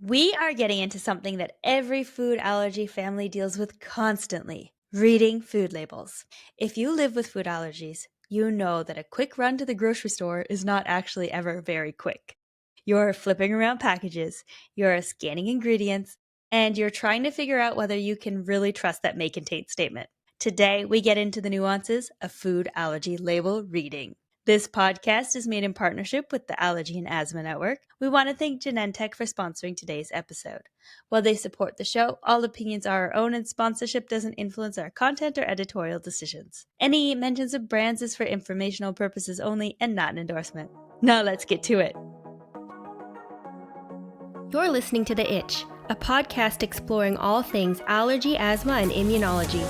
We are getting into something that every food allergy family deals with constantly: reading food labels. If you live with food allergies, you know that a quick run to the grocery store is not actually ever very quick. You're flipping around packages, you're scanning ingredients, and you're trying to figure out whether you can really trust that may contain statement. Today, we get into the nuances of food allergy label reading. This podcast is made in partnership with the Allergy and Asthma Network. We want to thank Genentech for sponsoring today's episode. While they support the show, all opinions are our own and sponsorship doesn't influence our content or editorial decisions. Any mentions of brands is for informational purposes only and not an endorsement. Now let's get to it. You're listening to The Itch, a podcast exploring all things allergy, asthma, and immunology.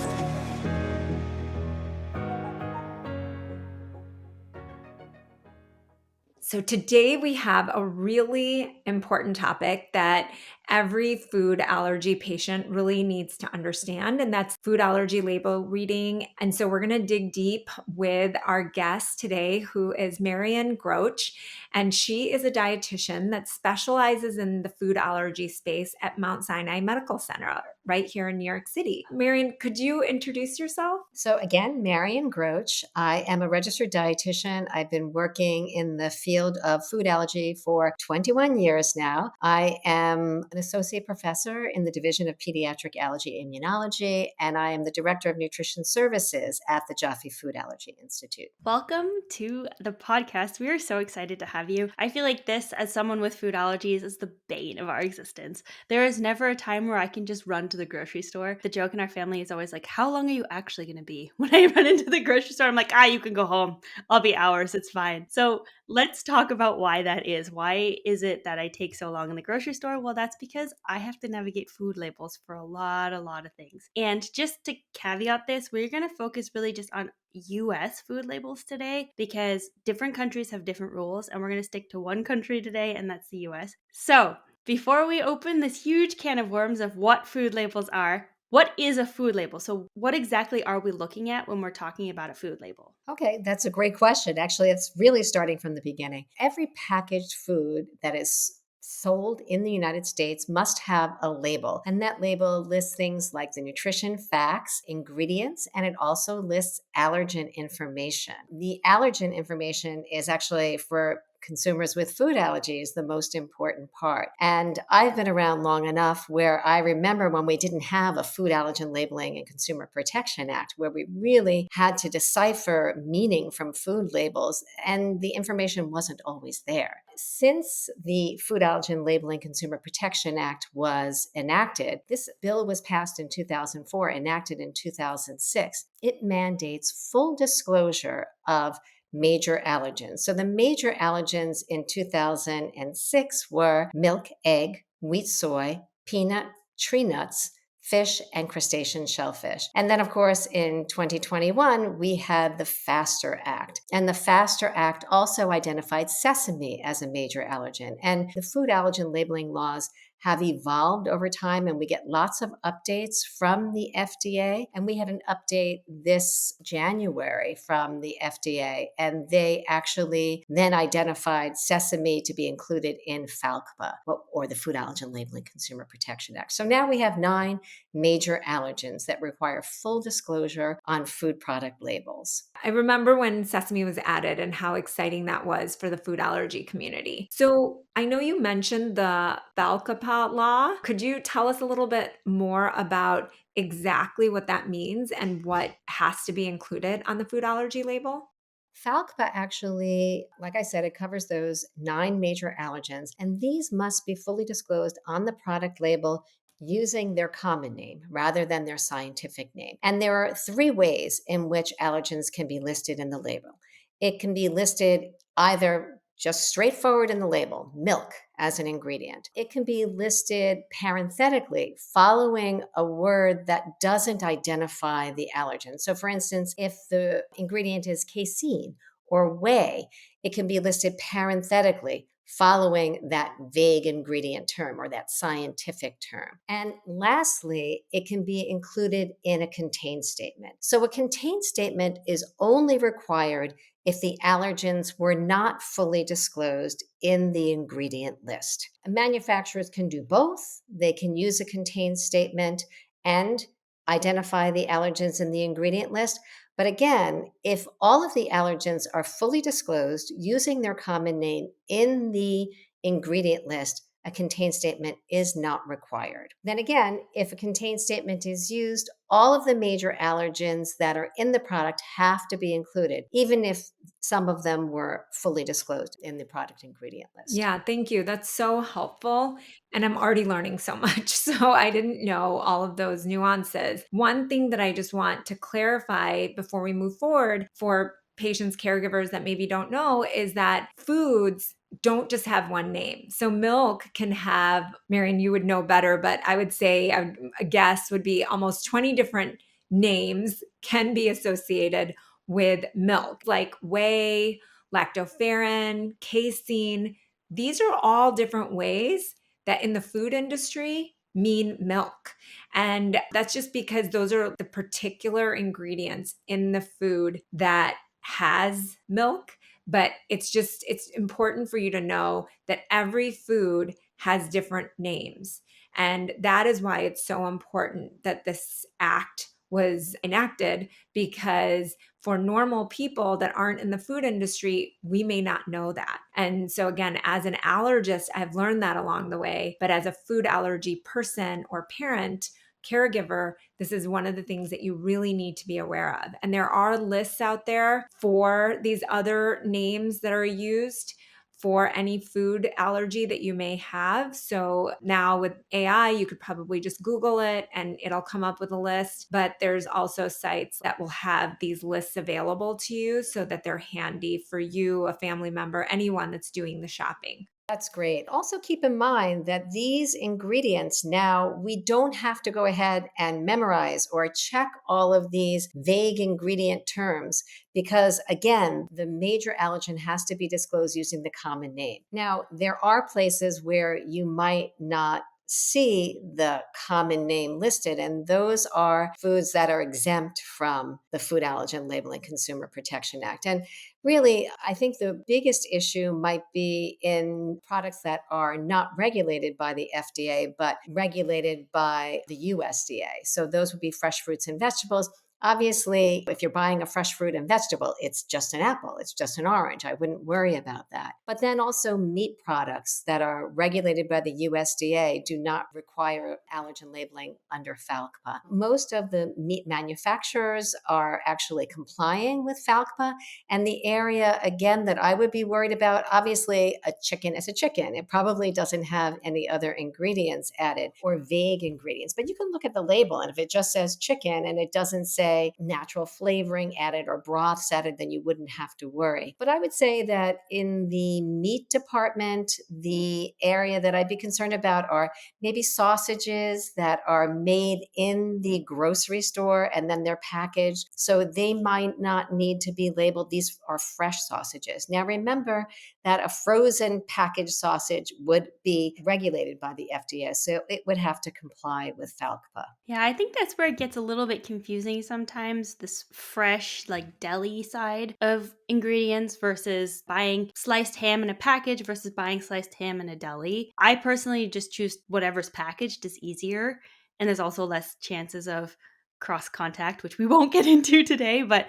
So today we have a really important topic that every food allergy patient really needs to understand, and that's food allergy label reading. And so we're going to dig deep with our guest today, who is Marion Groetch, and she is a dietitian that specializes in the food allergy space at Mount Sinai Medical Center right here in New York City. Marion, could you introduce yourself? So again, Marion Groetch. I am a registered dietitian. I've been working in the field of food allergy for 21 years now. I am an associate professor in the Division of Pediatric Allergy Immunology, and I am the Director of Nutrition Services at the Jaffe Food Allergy Institute. Welcome to the podcast. We are so excited to have you. I feel like this, as someone with food allergies, is the bane of our existence. There is never a time where I can just run to the grocery store. The joke in our family is always like, how long are you actually going to be? When I run into the grocery store, I'm like, you can go home. I'll be hours. It's fine. So let's talk about why that is. Why is it that I take so long in the grocery store? Well, that's because I have to navigate food labels for a lot of things. And just to caveat this, we're going to focus really just on US food labels today because different countries have different rules, and we're going to stick to one country today, and that's the US. So before we open this huge can of worms of what food labels are, what is a food label? So what exactly are we looking at when we're talking about a food label? Okay, that's a great question. Actually, it's really starting from the beginning. Every packaged food that is sold in the United States must have a label. And that label lists things like the nutrition facts, ingredients, and it also lists allergen information. The allergen information is actually for consumers with food allergies, the most important part. And I've been around long enough where I remember when we didn't have a Food Allergen Labeling and Consumer Protection Act, where we really had to decipher meaning from food labels, and the information wasn't always there. Since the Food Allergen Labeling Consumer Protection Act was enacted, this bill was passed in 2004, enacted in 2006. It mandates full disclosure of major allergens. So the major allergens in 2006 were milk, egg, wheat, soy, peanut, tree nuts, fish, and crustacean shellfish. And then, of course, in 2021, we had the FASTER Act. And the FASTER Act also identified sesame as a major allergen. And the food allergen labeling laws have evolved over time, and we get lots of updates from the FDA. And we had an update this January from the FDA, and they actually then identified sesame to be included in FALCPA, or the Food Allergen Labeling Consumer Protection Act. So now we have 9 major allergens that require full disclosure on food product labels. I remember when sesame was added and how exciting that was for the food allergy community. So I know you mentioned the FALCPA law. Could you tell us a little bit more about exactly what that means and what has to be included on the food allergy label? FALCPA actually, like I said, it covers those 9 major allergens, and these must be fully disclosed on the product label using their common name rather than their scientific name. And there are 3 ways in which allergens can be listed in the label. It can be listed either just straightforward in the label, milk as an ingredient. It can be listed parenthetically following a word that doesn't identify the allergen. So for instance, if the ingredient is casein or whey, it can be listed parenthetically following that vague ingredient term or that scientific term. And lastly, it can be included in a contain statement. So a contain statement is only required if the allergens were not fully disclosed in the ingredient list. Manufacturers can do both. They can use a contain statement and identify the allergens in the ingredient list. But again, if all of the allergens are fully disclosed using their common name in the ingredient list, a contain statement is not required. Then again, if a contain statement is used, all of the major allergens that are in the product have to be included, even if some of them were fully disclosed in the product ingredient list. Yeah, thank you. That's so helpful. And I'm already learning so much. So I didn't know all of those nuances. One thing that I just want to clarify before we move forward for patients, caregivers that maybe don't know is that foods don't just have one name. So milk can have, Marion, you would know better, but I would say a guess would be almost 20 different names can be associated with milk, like whey, lactoferrin, casein. These are all different ways that in the food industry mean milk. And that's just because those are the particular ingredients in the food that has milk. But it's important for you to know that every food has different names. And that is why it's so important that this act was enacted, because for normal people that aren't in the food industry, we may not know that. And so, again, as an allergist, I've learned that along the way. But as a food allergy person or parent, caregiver, this is one of the things that you really need to be aware of. And there are lists out there for these other names that are used for any food allergy that you may have. So now with AI, you could probably just Google it and it'll come up with a list. But there's also sites that will have these lists available to you so that they're handy for you, a family member, anyone that's doing the shopping. That's great. Also, keep in mind that these ingredients now, we don't have to go ahead and memorize or check all of these vague ingredient terms because, again, the major allergen has to be disclosed using the common name. Now, there are places where you might not see the common name listed, and those are foods that are exempt from the Food Allergen Labeling Consumer Protection Act. And really, I think the biggest issue might be in products that are not regulated by the FDA, but regulated by the USDA. So those would be fresh fruits and vegetables. Obviously, if you're buying a fresh fruit and vegetable, it's just an apple, it's just an orange. I wouldn't worry about that. But then also meat products that are regulated by the USDA do not require allergen labeling under FALCPA. Most of the meat manufacturers are actually complying with FALCPA. And the area, again, that I would be worried about, obviously, a chicken is a chicken. It probably doesn't have any other ingredients added or vague ingredients. But you can look at the label, and if it just says chicken and it doesn't say natural flavoring added or broths added, then you wouldn't have to worry. But I would say that in the meat department, the area that I'd be concerned about are maybe sausages that are made in the grocery store and then they're packaged. So they might not need to be labeled. These are fresh sausages. Now, remember that a frozen packaged sausage would be regulated by the FDA. So it would have to comply with FALCPA. Yeah, I think that's where it gets a little bit confusing sometimes, this fresh, like deli side of ingredients versus buying sliced ham in a package versus buying sliced ham in a deli. I personally just choose whatever's packaged is easier. And there's also less chances of cross contact, which we won't get into today, but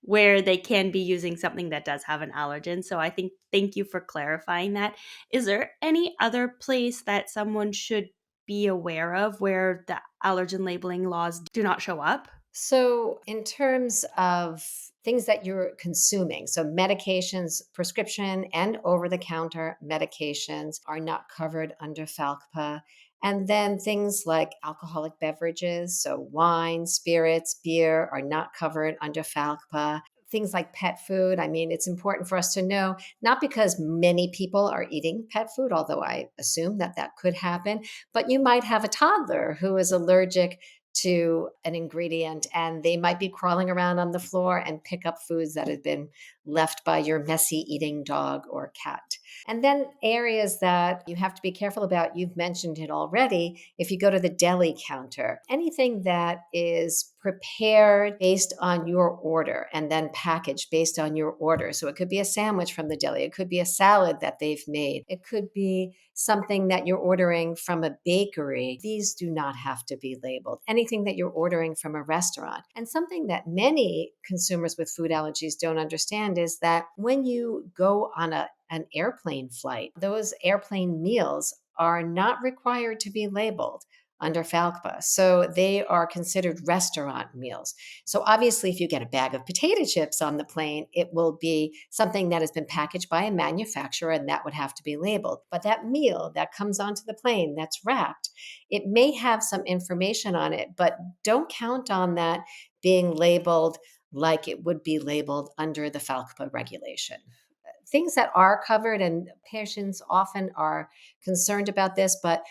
where they can be using something that does have an allergen. So I think thank you for clarifying that. Is there any other place that someone should be aware of where the allergen labeling laws do not show up? So, in terms of things that you're consuming, so medications, prescription and over the counter medications are not covered under FALCPA. And then things like alcoholic beverages, so wine, spirits, beer are not covered under FALCPA. Things like pet food. I mean, it's important for us to know, not because many people are eating pet food, although I assume that that could happen, but you might have a toddler who is allergic to an ingredient and they might be crawling around on the floor and pick up foods that have been left by your messy eating dog or cat. And then areas that you have to be careful about, you've mentioned it already. If you go to the deli counter, anything that is prepared based on your order and then packaged based on your order. So it could be a sandwich from the deli, it could be a salad that they've made, it could be something that you're ordering from a bakery. These do not have to be labeled. Anything that you're ordering from a restaurant. And something that many consumers with food allergies don't understand is that when you go on an airplane flight, those airplane meals are not required to be labeled under FALCPA. So they are considered restaurant meals. So obviously, if you get a bag of potato chips on the plane, it will be something that has been packaged by a manufacturer and that would have to be labeled. But that meal that comes onto the plane that's wrapped, it may have some information on it, but don't count on that being labeled like it would be labeled under the FALCPA regulation. Things that are covered, and patients often are concerned about this, but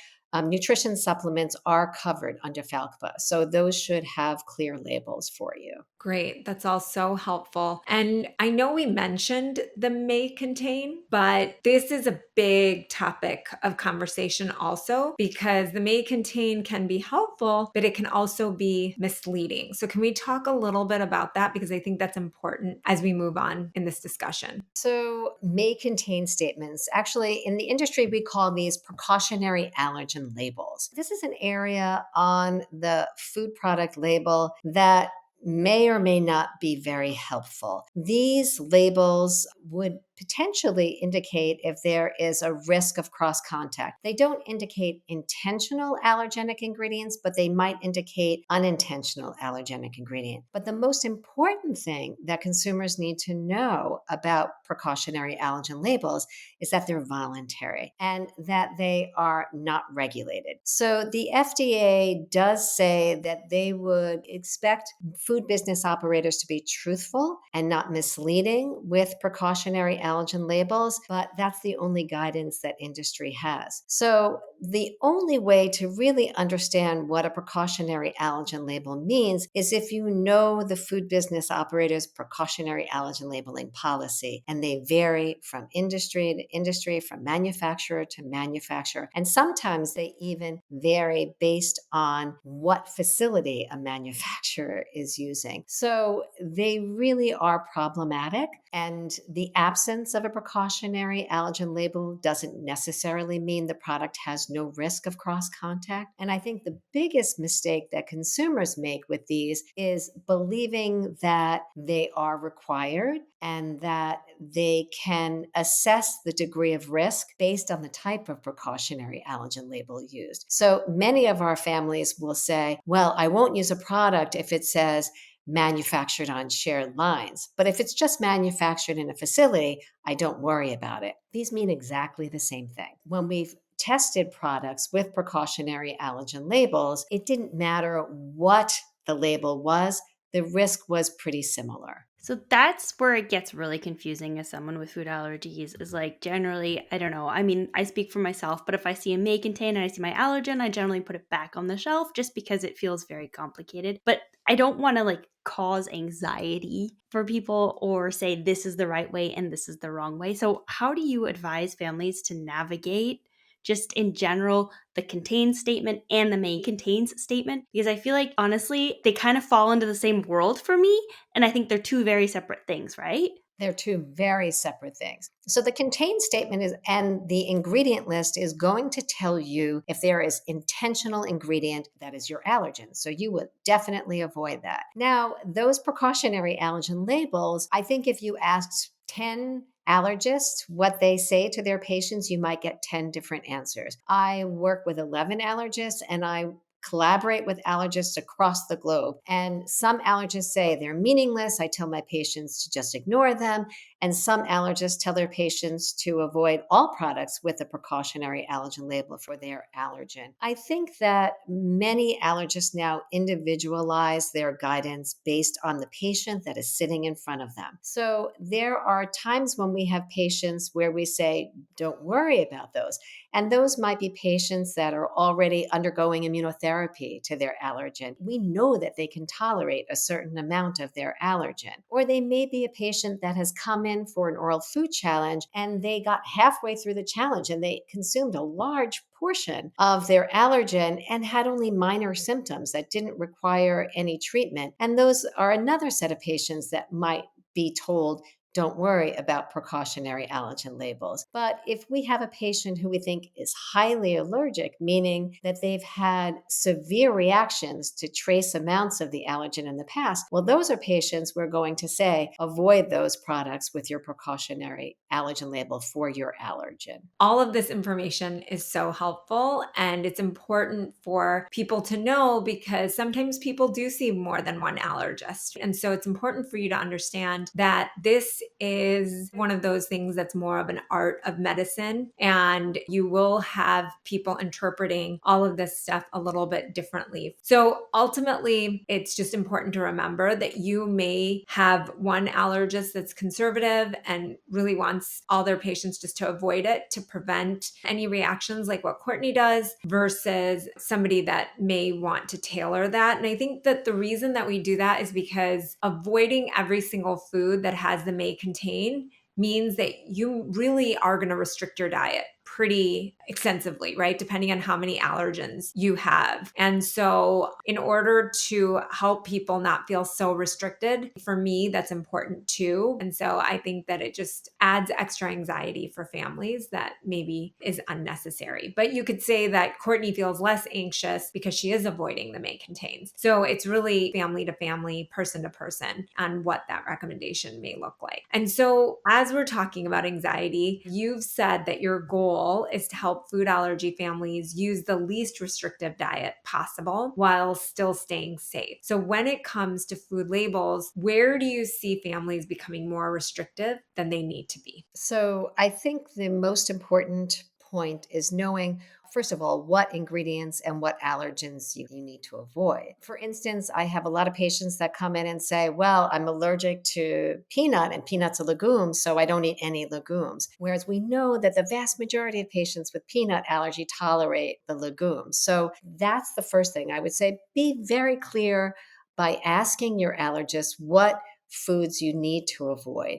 nutrition supplements are covered under FALCPA. So those should have clear labels for you. Great. That's all so helpful. And I know we mentioned the may contain, but this is a big topic of conversation also because the may contain can be helpful, but it can also be misleading. So can we talk a little bit about that? Because I think that's important as we move on in this discussion. So may contain statements. Actually, in the industry, we call these precautionary allergen labels. This is an area on the food product label that may or may not be very helpful. These labels would potentially indicate if there is a risk of cross contact. They don't indicate intentional allergenic ingredients, but they might indicate unintentional allergenic ingredient. But the most important thing that consumers need to know about precautionary allergen labels is that they're voluntary and that they are not regulated. So the FDA does say that they would expect food business operators to be truthful and not misleading with precautionary allergen labels, but that's the only guidance that industry has. So the only way to really understand what a precautionary allergen label means is if you know the food business operator's precautionary allergen labeling policy, and they vary from industry to industry, from manufacturer to manufacturer, and sometimes they even vary based on what facility a manufacturer is using. So they really are problematic, and the absence of a precautionary allergen label doesn't necessarily mean the product has no risk of cross contact. And I think the biggest mistake that consumers make with these is believing that they are required and that they can assess the degree of risk based on the type of precautionary allergen label used. So many of our families will say, well, I won't use a product if it says manufactured on shared lines. But if it's just manufactured in a facility, I don't worry about it. These mean exactly the same thing. When we've tested products with precautionary allergen labels, it didn't matter what the label was, the risk was pretty similar. So that's where it gets really confusing as someone with food allergies is like generally, I don't know. I mean, I speak for myself, but if I see a may contain and I see my allergen, I generally put it back on the shelf just because it feels very complicated. But I don't want to like cause anxiety for people or say this is the right way and this is the wrong way. So how do you advise families to navigate just in general, the contains statement and the may contains statement? Because I feel like, honestly, they kind of fall into the same world for me. And I think they're two very separate things, right? They're two very separate things. So the contain statement is, and the ingredient list is going to tell you if there is intentional ingredient that is your allergen. So you would definitely avoid that. Now, those precautionary allergen labels, I think if you asked 10 allergists what they say to their patients, you might get 10 different answers. I work with 11 allergists and I collaborate with allergists across the globe. And some allergists say they're meaningless. I tell my patients to just ignore them. And some allergists tell their patients to avoid all products with a precautionary allergen label for their allergen. I think that many allergists now individualize their guidance based on the patient that is sitting in front of them. So there are times when we have patients where we say, don't worry about those. And those might be patients that are already undergoing immunotherapy to their allergen. We know that they can tolerate a certain amount of their allergen. Or they may be a patient that has come in for an oral food challenge and they got halfway through the challenge and they consumed a large portion of their allergen and had only minor symptoms that didn't require any treatment. And those are another set of patients that might be told, don't worry about precautionary allergen labels. But if we have a patient who we think is highly allergic, meaning that they've had severe reactions to trace amounts of the allergen in the past, well, those are patients we're going to say, avoid those products with your precautionary allergen label for your allergen. All of this information is so helpful, and it's important for people to know because sometimes people do see more than one allergist. And so it's important for you to understand that this is one of those things that's more of an art of medicine, and you will have people interpreting all of this stuff a little bit differently. So ultimately, it's just important to remember that you may have one allergist that's conservative and really wants all their patients just to avoid it to prevent any reactions like what Kortney does, versus somebody that may want to tailor that. And I think that the reason that we do that is because avoiding every single food that has the may contain means that you really are going to restrict your diet pretty extensively, right? Depending on how many allergens you have. And so in order to help people not feel so restricted, for me, that's important too. And so I think that it just adds extra anxiety for families that maybe is unnecessary. But you could say that Kortney feels less anxious because she is avoiding the may contains. So it's really family to family, person to person on what that recommendation may look like. And so as we're talking about anxiety, you've said that your goal is to help food allergy families use the least restrictive diet possible while still staying safe. So when it comes to food labels, where do you see families becoming more restrictive than they need to be? So I think the most important point is knowing, first of all, what ingredients and what allergens you need to avoid. For instance, I have a lot of patients that come in and say, well, I'm allergic to peanut and peanut's a legume, so I don't eat any legumes. Whereas we know that the vast majority of patients with peanut allergy tolerate the legumes. So that's the first thing I would say. Be very clear by asking your allergist what foods you need to avoid.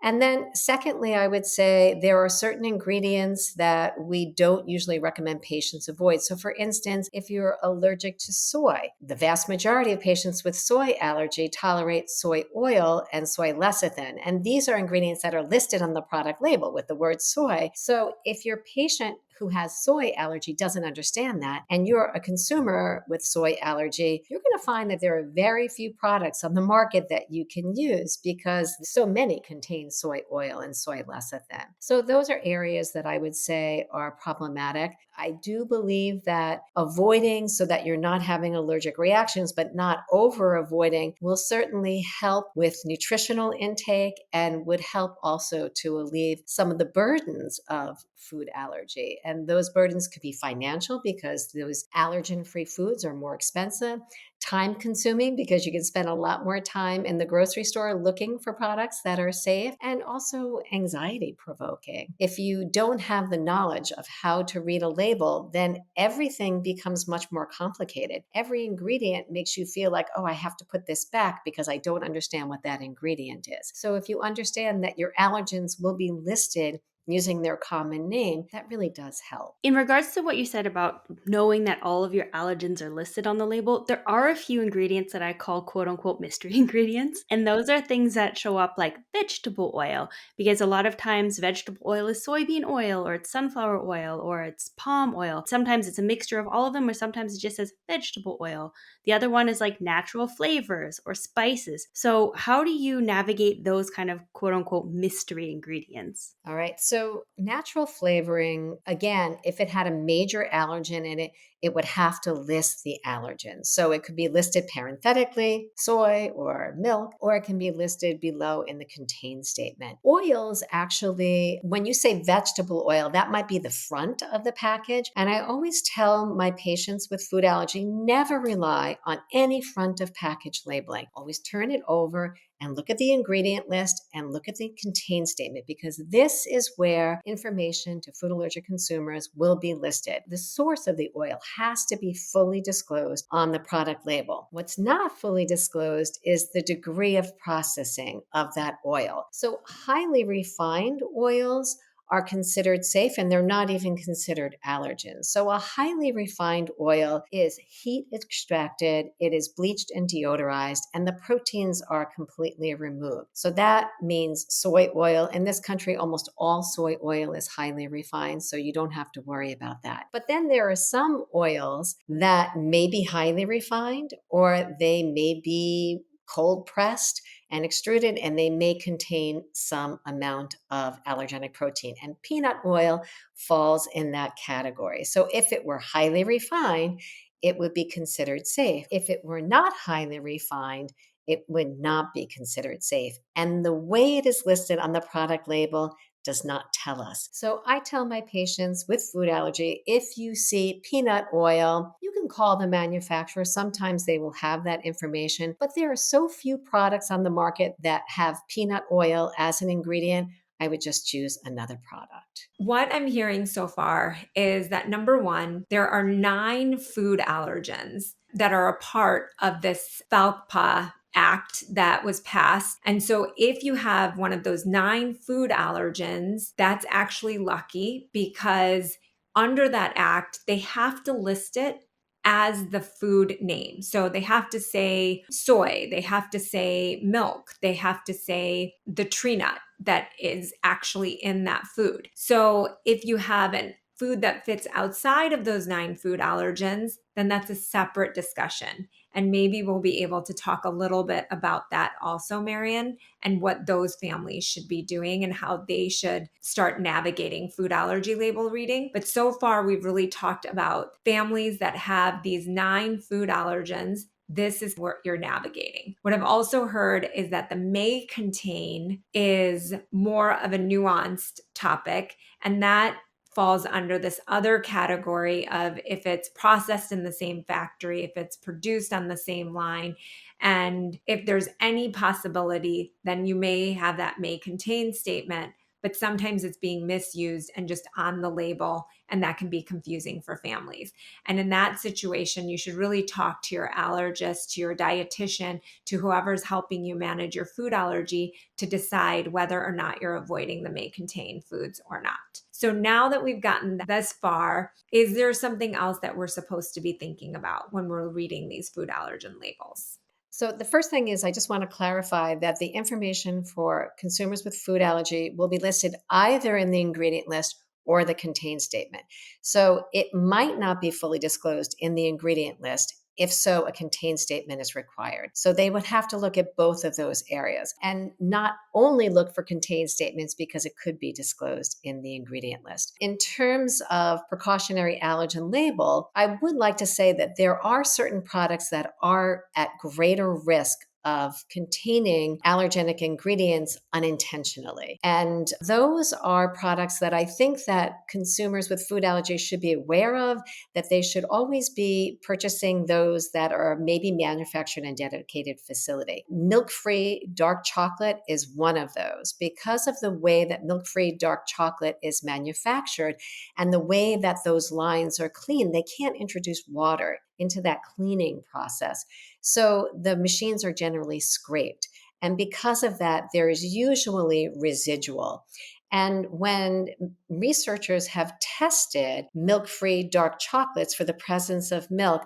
And then, secondly, I would say there are certain ingredients that we don't usually recommend patients avoid. So, for instance, if you're allergic to soy, the vast majority of patients with soy allergy tolerate soy oil and soy lecithin. And these are ingredients that are listed on the product label with the word soy. So, if your patient who has soy allergy doesn't understand that, and you're a consumer with soy allergy, you're going to find that there are very few products on the market that you can use because so many contain soy oil and soy lecithin. So those are areas that I would say are problematic. I do believe that avoiding so that you're not having allergic reactions, but not over avoiding, will certainly help with nutritional intake and would help also to alleviate some of the burdens of food allergy. And those burdens could be financial because those allergen-free foods are more expensive, time consuming because you can spend a lot more time in the grocery store looking for products that are safe, and also anxiety provoking. If you don't have the knowledge of how to read a label, then everything becomes much more complicated. Every ingredient makes you feel like, oh, I have to put this back because I don't understand what that ingredient is. So if you understand that your allergens will be listed using their common name, that really does help. In regards to what you said about knowing that all of your allergens are listed on the label, there are a few ingredients that I call quote unquote mystery ingredients. And those are things that show up like vegetable oil, because a lot of times vegetable oil is soybean oil or it's sunflower oil or it's palm oil. Sometimes it's a mixture of all of them, or sometimes it just says vegetable oil. The other one is like natural flavors or spices. So how do you navigate those kind of quote unquote mystery ingredients? All right. So natural flavoring, again, if it had a major allergen in it, it would have to list the allergens. So it could be listed parenthetically, soy or milk, or it can be listed below in the contain statement. Oils, actually, when you say vegetable oil, that might be the front of the package. And I always tell my patients with food allergy, never rely on any front of package labeling. Always turn it over and look at the ingredient list and look at the contain statement, because this is where information to food allergic consumers will be listed. The source of the oil has to be fully disclosed on the product label. What's not fully disclosed is the degree of processing of that oil. So highly refined oils are considered safe, and they're not even considered allergens. So a highly refined oil is heat extracted, it is bleached and deodorized, and the proteins are completely removed. So that means soy oil. In this country, almost all soy oil is highly refined, so you don't have to worry about that. But then there are some oils that may be highly refined, or they may be cold pressed and extruded, and they may contain some amount of allergenic protein. And peanut oil falls in that category. So if it were highly refined, it would be considered safe. If it were not highly refined, it would not be considered safe. And the way it is listed on the product label does not tell us. So I tell my patients with food allergy, if you see peanut oil, you can call the manufacturer. Sometimes they will have that information, but there are so few products on the market that have peanut oil as an ingredient. I would just choose another product. What I'm hearing so far is that number one, there are 9 food allergens that are a part of this FALCPA act that was passed. And so if you have one of those 9 food allergens, that's actually lucky, because under that act, they have to list it as the food name. So they have to say soy, they have to say milk, they have to say the tree nut that is actually in that food. So if you have a food that fits outside of those 9 food allergens, then that's a separate discussion. And maybe we'll be able to talk a little bit about that also, Marion, and what those families should be doing and how they should start navigating food allergy label reading. But so far, we've really talked about families that have these 9 food allergens. This is what you're navigating. What I've also heard is that the may contain is more of a nuanced topic, and that falls under this other category of if it's processed in the same factory, if it's produced on the same line, and if there's any possibility, then you may have that may contain statement, but sometimes it's being misused and just on the label, and that can be confusing for families. And in that situation, you should really talk to your allergist, to your dietitian, to whoever's helping you manage your food allergy to decide whether or not you're avoiding the may contain foods or not. So now that we've gotten this far, is there something else that we're supposed to be thinking about when we're reading these food allergen labels? So the first thing is I just want to clarify that the information for consumers with food allergy will be listed either in the ingredient list or the contain statement. So it might not be fully disclosed in the ingredient list. If so, a contain statement is required. So they would have to look at both of those areas and not only look for contain statements because it could be disclosed in the ingredient list. In terms of precautionary allergen label, I would like to say that there are certain products that are at greater risk of containing allergenic ingredients unintentionally. And those are products that I think that consumers with food allergies should be aware of, that they should always be purchasing those that are maybe manufactured in a dedicated facility. Milk-free dark chocolate is one of those. Because of the way that milk-free dark chocolate is manufactured and the way that those lines are cleaned, they can't introduce water into that cleaning process. So the machines are generally scraped. And because of that, there is usually residual. And when researchers have tested milk-free dark chocolates for the presence of milk,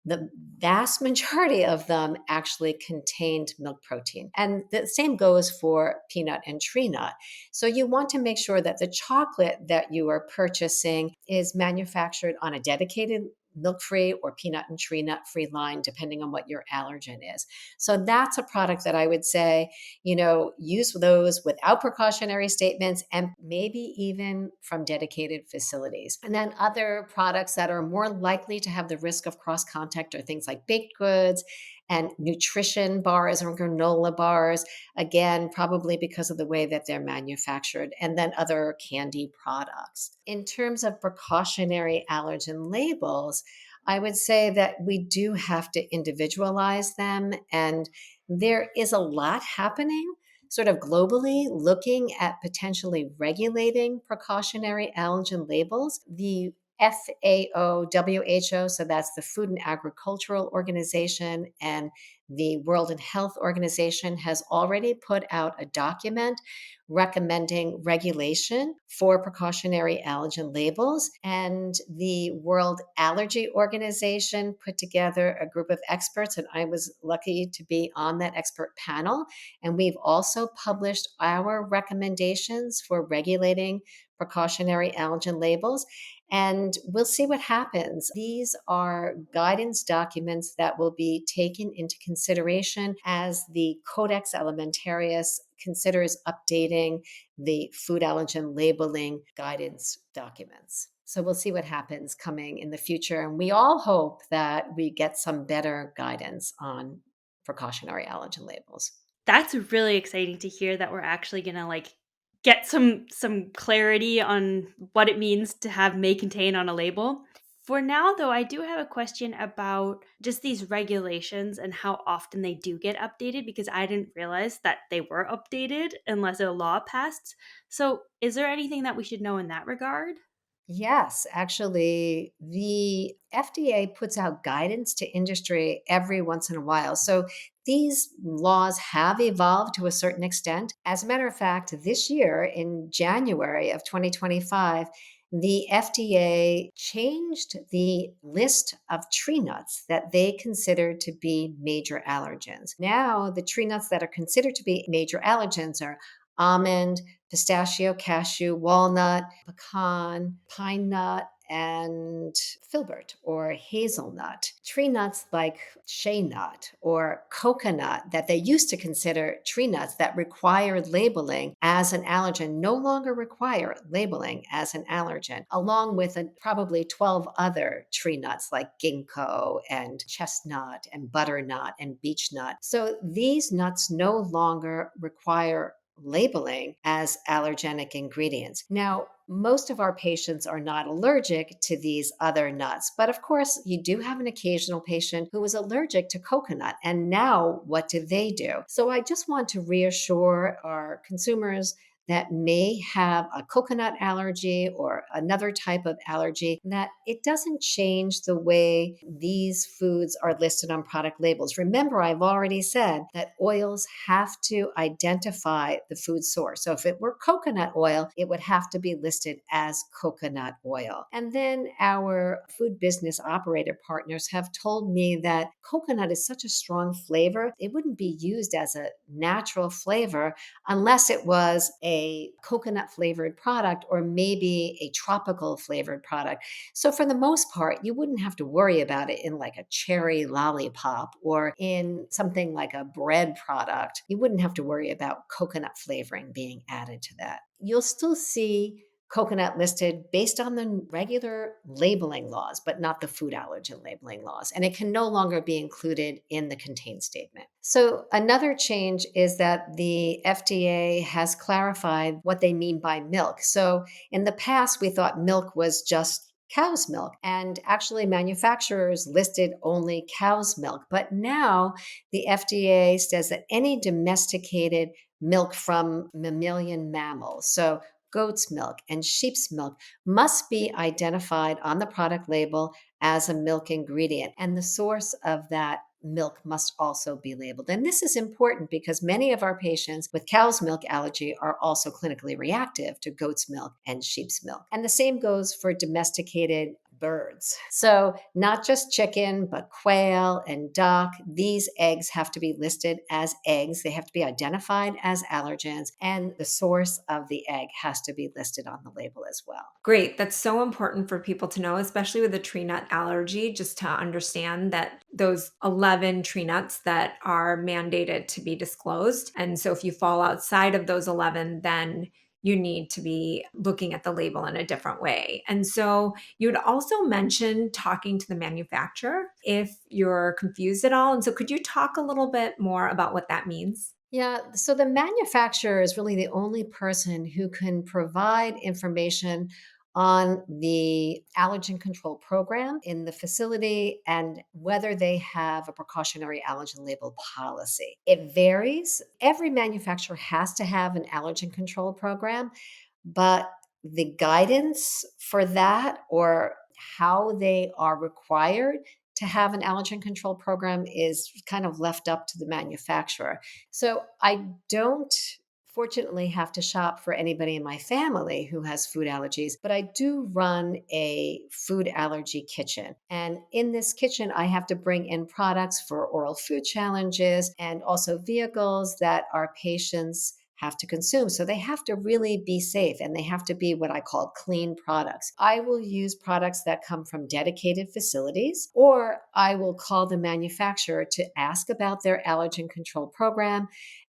the vast majority of them actually contained milk protein. And the same goes for peanut and tree nut. So you want to make sure that the chocolate that you are purchasing is manufactured on a dedicated milk-free or peanut and tree nut-free line, depending on what your allergen is. So that's a product that I would say, use those without precautionary statements and maybe even from dedicated facilities. And then other products that are more likely to have the risk of cross-contact are things like baked goods and nutrition bars or granola bars, again, probably because of the way that they're manufactured, and then other candy products. In terms of precautionary allergen labels, I would say that we do have to individualize them and There is a lot happening sort of globally looking at potentially regulating precautionary allergen labels. The FAO, so that's the Food and Agricultural Organization, and the World Health Organization has already put out a document recommending regulation for precautionary allergen labels. And the World Allergy Organization put together a group of experts, and I was lucky to be on that expert panel. And we've also published our recommendations for regulating precautionary allergen labels. And we'll see what happens. These are guidance documents that will be taken into consideration as the Codex Alimentarius considers updating the food allergen labeling guidance documents. So we'll see what happens coming in the future. And we all hope that we get some better guidance on precautionary allergen labels. That's really exciting to hear that we're actually gonna, like, get some clarity on what it means to have "may contain" on a label. For now, though, I do have a question about just these regulations and how often they do get updated, because I didn't realize that they were updated unless a law passed. So, is there anything that we should know in that regard? Yes, actually, the FDA puts out guidance to industry every once in a while. So these laws have evolved to a certain extent. As a matter of fact, this year in January of 2025, the FDA changed the list of tree nuts that they consider to be major allergens. Now, the tree nuts that are considered to be major allergens are almond, pistachio, cashew, walnut, pecan, pine nut, and filbert or hazelnut. Tree nuts like shea nut or coconut that they used to consider tree nuts that required labeling as an allergen no longer require labeling as an allergen, along with probably 12 other tree nuts like ginkgo and chestnut and butternut and beech nut. So these nuts no longer require labeling as allergenic ingredients. Now, most of our patients are not allergic to these other nuts, but of course, you do have an occasional patient who is allergic to coconut. And now, what do they do? So, I just want to reassure our consumers that may have a coconut allergy or another type of allergy, that it doesn't change the way these foods are listed on product labels. Remember, I've already said that oils have to identify the food source. So if it were coconut oil, it would have to be listed as coconut oil. And then our food business operator partners have told me that coconut is such a strong flavor, it wouldn't be used as a natural flavor unless it was a coconut flavored product or maybe a tropical flavored product. So, for the most part, you wouldn't have to worry about it in like a cherry lollipop or in something like a bread product. You wouldn't have to worry about coconut flavoring being added to that. You'll still see coconut listed based on the regular labeling laws, but not the food allergen labeling laws. And it can no longer be included in the contain statement. So, another change is that the FDA has clarified what they mean by milk. So, in the past, we thought milk was just cow's milk, and actually, manufacturers listed only cow's milk. But now the FDA says that any domesticated milk from mammalian mammals, so goat's milk and sheep's milk, must be identified on the product label as a milk ingredient. And the source of that milk must also be labeled. And this is important because many of our patients with cow's milk allergy are also clinically reactive to goat's milk and sheep's milk. And the same goes for domesticated birds. So, not just chicken, but quail and duck. These eggs have to be listed as eggs. They have to be identified as allergens, and the source of the egg has to be listed on the label as well. Great. That's so important for people to know, especially with a tree nut allergy, just to understand that those 11 tree nuts that are mandated to be disclosed. And so if you fall outside of those 11, then you need to be looking at the label in a different way. And so you'd also mentioned talking to the manufacturer if you're confused at all. And so could you talk a little bit more about what that means? Yeah, so the manufacturer is really the only person who can provide information on the allergen control program in the facility and whether they have a precautionary allergen label policy. It varies. Every manufacturer has to have an allergen control program, but the guidance for that or how they are required to have an allergen control program is kind of left up to the manufacturer. So I don't fortunately have to shop for anybody in my family who has food allergies, but I do run a food allergy kitchen. And in this kitchen, I have to bring in products for oral food challenges and also vehicles that our patients have to consume. So they have to really be safe and they have to be what I call clean products. I will use products that come from dedicated facilities, or I will call the manufacturer to ask about their allergen control program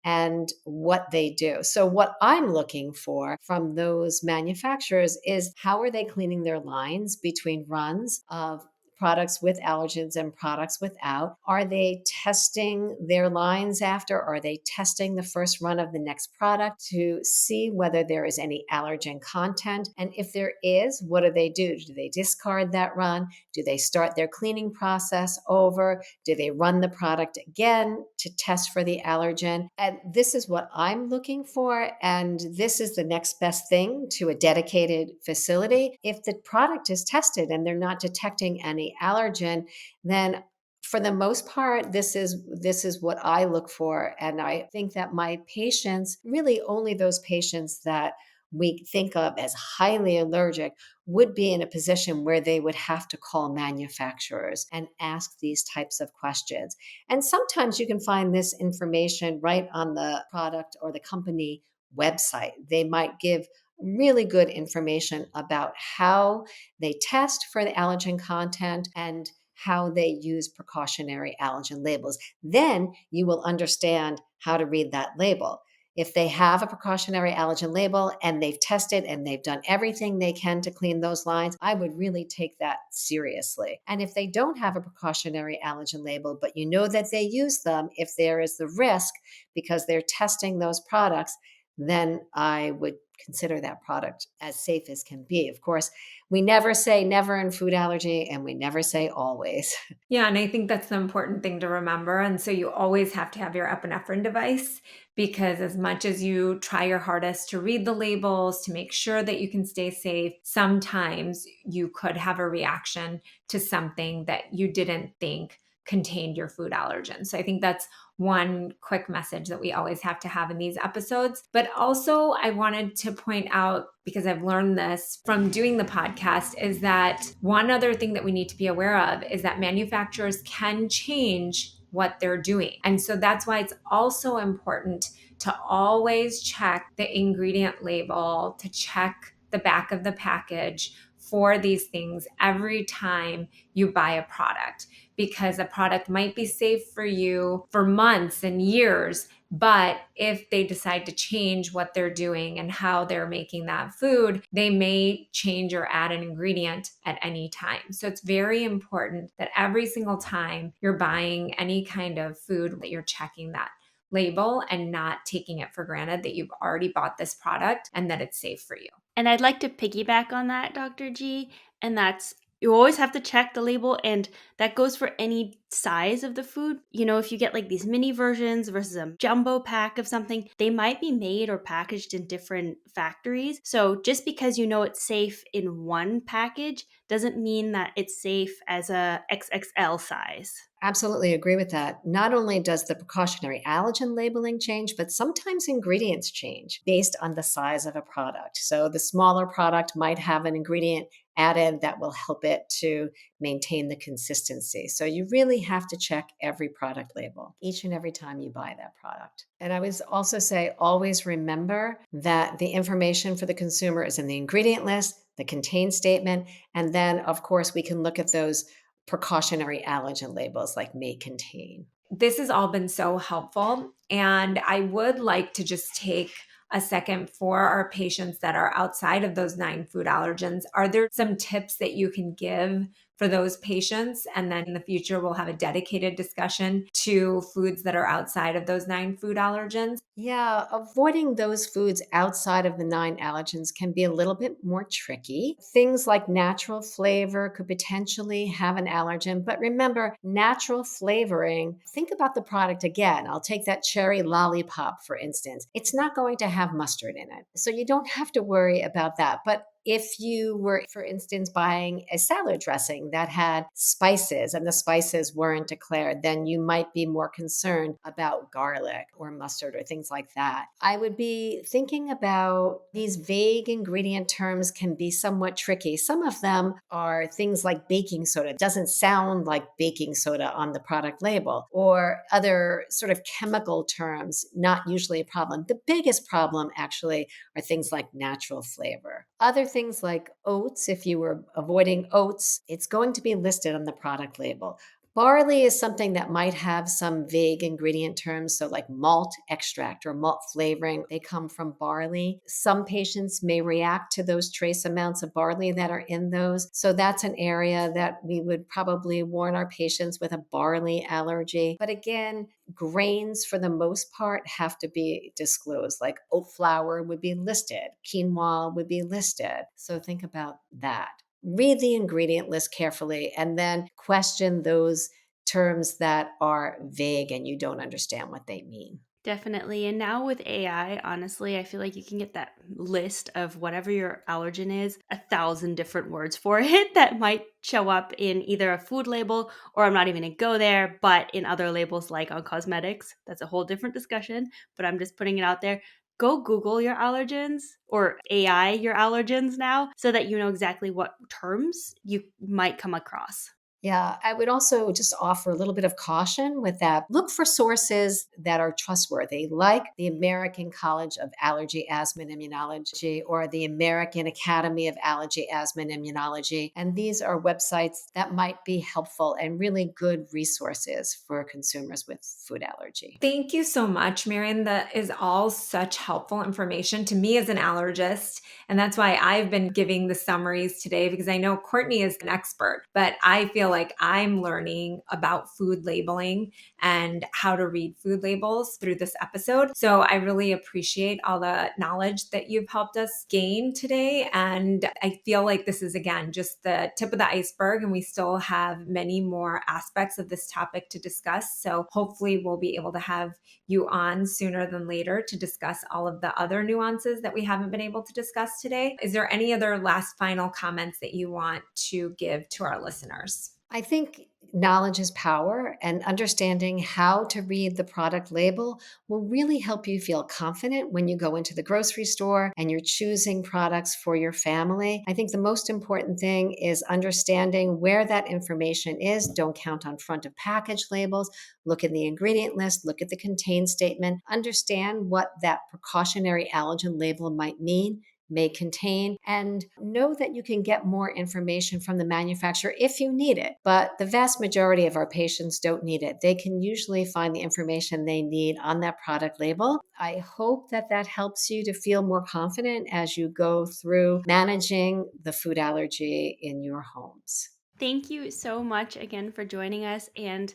and what they do. So, what I'm looking for from those manufacturers is how are they cleaning their lines between runs of products with allergens and products without? Are they testing their lines after? Are they testing the first run of the next product to see whether there is any allergen content? And if there is, what do they do? Do they discard that run? Do they start their cleaning process over? Do they run the product again to test for the allergen? And this is what I'm looking for. And this is the next best thing to a dedicated facility. If the product is tested and they're not detecting any allergen, then for the most part, this is what I look for. And I think that my patients, really only those patients that we think of as highly allergic, would be in a position where they would have to call manufacturers and ask these types of questions. And sometimes you can find this information right on the product or the company website. They might give really good information about how they test for the allergen content and how they use precautionary allergen labels. Then you will understand how to read that label. If they have a precautionary allergen label and they've tested and they've done everything they can to clean those lines, I would really take that seriously. And if they don't have a precautionary allergen label, but you know that they use them, if there is the risk because they're testing those products, then I would consider that product as safe as can be. Of course, we never say never in food allergy, and we never say always. Yeah, and I think that's the important thing to remember. And so you always have to have your epinephrine device because as much as you try your hardest to read the labels, to make sure that you can stay safe, sometimes you could have a reaction to something that you didn't think contained your food allergen. So I think that's one quick message that we always have to have in these episodes. But also, I wanted to point out, because I've learned this from doing the podcast, is that one other thing that we need to be aware of is that manufacturers can change what they're doing. And so that's why it's also important to always check the ingredient label, to check the back of the package for these things every time you buy a product, because a product might be safe for you for months and years, but if they decide to change what they're doing and how they're making that food, they may change or add an ingredient at any time. So it's very important that every single time you're buying any kind of food, that you're checking that label and not taking it for granted that you've already bought this product and that it's safe for you. And I'd like to piggyback on that, Dr. G, and that's you always have to check the label, and that goes for any size of the food. You know, if you get like these mini versions versus a jumbo pack of something, they might be made or packaged in different factories. So just because you know it's safe in one package doesn't mean that it's safe as a XXL size. Absolutely agree with that. Not only does the precautionary allergen labeling change, but sometimes ingredients change based on the size of a product. So the smaller product might have an ingredient added that will help it to maintain the consistency. So you really have to check every product label each and every time you buy that product. And I would also say, always remember that the information for the consumer is in the ingredient list, the contain statement, and then of course we can look at those precautionary allergen labels like may contain. This has all been so helpful. And I would like to just take a second for our patients that are outside of those 9 food allergens. Are there some tips that you can give for those patients. And then in the future, we'll have a dedicated discussion to foods that are outside of those 9 food allergens. Yeah, avoiding those foods outside of the 9 allergens can be a little bit more tricky. Things like natural flavor could potentially have an allergen, but remember, natural flavoring, think about the product again. I'll take that cherry lollipop, for instance. It's not going to have mustard in it, so you don't have to worry about that. But if you were, for instance, buying a salad dressing that had spices and the spices weren't declared, then you might be more concerned about garlic or mustard or things like that. I would be thinking about these vague ingredient terms can be somewhat tricky. Some of them are things like baking soda. It doesn't sound like baking soda on the product label, or other sort of chemical terms, not usually a problem. The biggest problem actually are things like natural flavor. Other things like oats, if you were avoiding oats, it's going to be listed on the product label. Barley is something that might have some vague ingredient terms, so like malt extract or malt flavoring, they come from barley. Some patients may react to those trace amounts of barley that are in those. So that's an area that we would probably warn our patients with a barley allergy. But again, grains for the most part have to be disclosed, like oat flour would be listed, quinoa would be listed. So think about that. Read the ingredient list carefully and then question those terms that are vague and you don't understand what they mean. Definitely. And now with AI, honestly, I feel like you can get that list of whatever your allergen is, 1,000 different words for it that might show up in either a food label, or I'm not even going to go there, but in other labels like on cosmetics. That's a whole different discussion, but I'm just putting it out there. Go Google your allergens or AI your allergens now so that you know exactly what terms you might come across. Yeah, I would also just offer a little bit of caution with that. Look for sources that are trustworthy, like the American College of Allergy, Asthma, and Immunology or the American Academy of Allergy, Asthma, and Immunology. And these are websites that might be helpful and really good resources for consumers with food allergy. Thank you so much, Marion. That is all such helpful information to me as an allergist. And that's why I've been giving the summaries today, because I know Kortney is an expert, but I feel like I'm learning about food labeling and how to read food labels through this episode. So I really appreciate all the knowledge that you've helped us gain today. And I feel like this is, again, just the tip of the iceberg, and we still have many more aspects of this topic to discuss. So hopefully we'll be able to have you on sooner than later to discuss all of the other nuances that we haven't been able to discuss today. Is there any other last final comments that you want to give to our listeners? I think knowledge is power, and understanding how to read the product label will really help you feel confident when you go into the grocery store and you're choosing products for your family. I think the most important thing is understanding where that information is. Don't count on front of package labels. Look in the ingredient list, look at the contain statement, understand what that precautionary allergen label might mean, may contain, and know that you can get more information from the manufacturer if you need it. But the vast majority of our patients don't need it. They can usually find the information they need on that product label. I hope that that helps you to feel more confident as you go through managing the food allergy in your homes. Thank you so much again for joining us and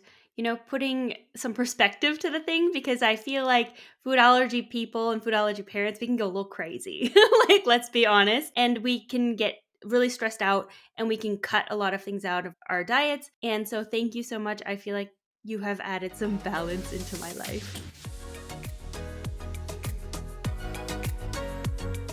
putting some perspective to the thing, because I feel like food allergy people and food allergy parents, we can go a little crazy. Like, let's be honest. And we can get really stressed out and we can cut a lot of things out of our diets. And so thank you so much. I feel like you have added some balance into my life.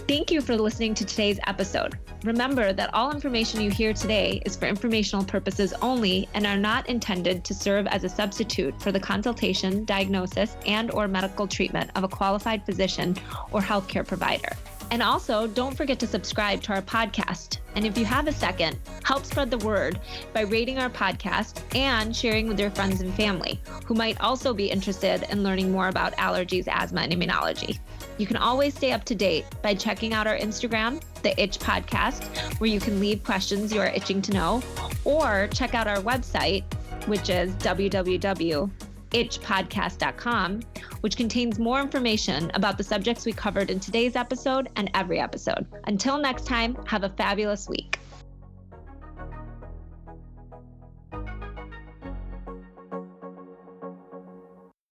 Thank you for listening to today's episode. Remember that all information you hear today is for informational purposes only and are not intended to serve as a substitute for the consultation, diagnosis, and/or medical treatment of a qualified physician or healthcare provider. And also, don't forget to subscribe to our podcast. And if you have a second, help spread the word by rating our podcast and sharing with your friends and family who might also be interested in learning more about allergies, asthma, and immunology. You can always stay up to date by checking out our Instagram, The Itch Podcast, where you can leave questions you are itching to know, or check out our website, which is www.itchpodcast.com, which contains more information about the subjects we covered in today's episode and every episode. Until next time, have a fabulous week.